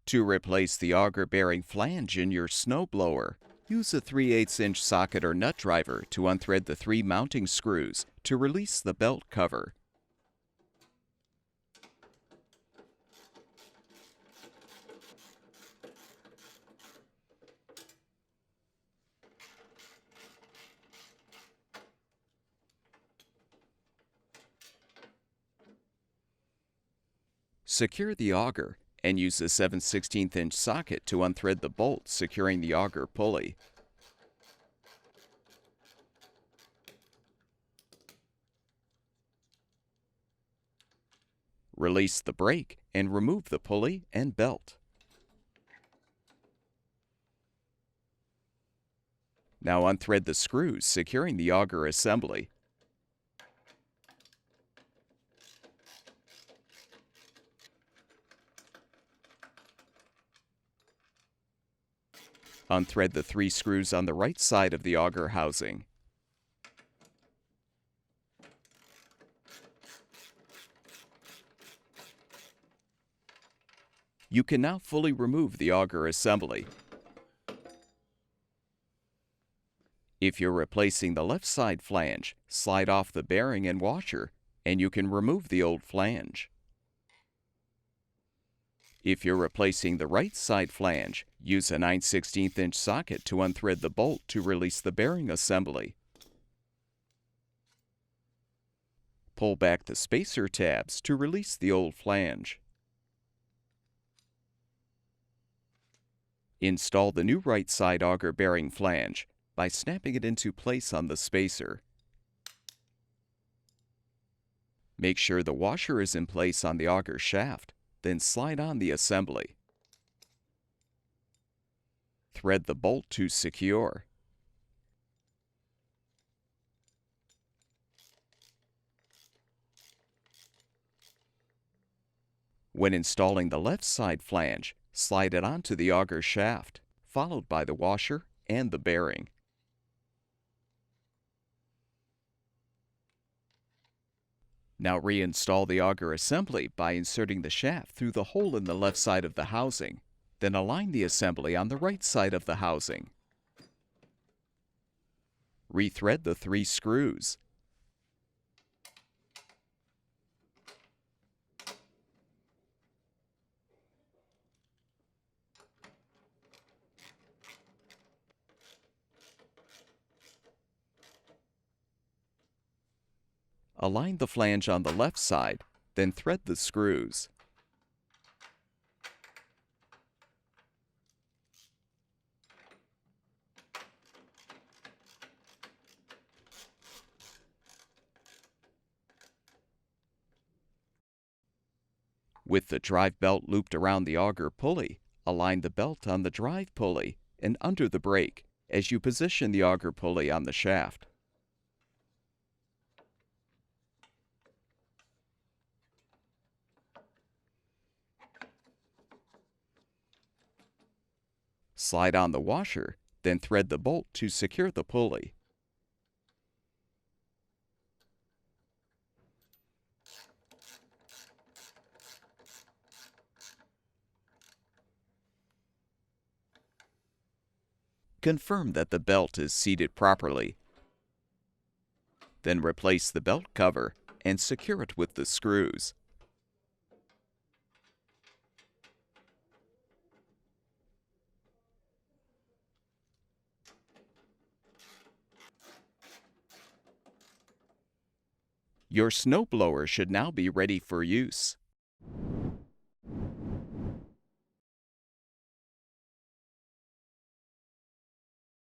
To replace the auger-bearing flange in your snowblower, use a 3/8-inch socket or nut driver to unthread the 3 mounting screws to release the belt cover. Secure the auger and use a 7/16-inch socket to unthread the bolt securing the auger pulley. Release the brake and remove the pulley and belt. Now unthread the screws securing the auger assembly. Unthread the 3 screws on the right side of the auger housing. You can now fully remove the auger assembly. If you're replacing the left side flange, slide off the bearing and washer, and you can remove the old flange. If you're replacing the right side flange, use a 9/16-inch socket to unthread the bolt to release the bearing assembly. Pull back the spacer tabs to release the old flange. Install the new right side auger bearing flange by snapping it into place on the spacer. Make sure the washer is in place on the auger shaft, then slide on the assembly. Thread the bolt to secure. When installing the left side flange, slide it onto the auger shaft, followed by the washer and the bearing. Now reinstall the auger assembly by inserting the shaft through the hole in the left side of the housing. Then align the assembly on the right side of the housing. Rethread the 3 screws. Align the flange on the left side, then thread the screws. With the drive belt looped around the auger pulley, align the belt on the drive pulley and under the brake as you position the auger pulley on the shaft. Slide on the washer, then thread the bolt to secure the pulley. Confirm that the belt is seated properly. Then replace the belt cover and secure it with the screws. Your snowblower should now be ready for use.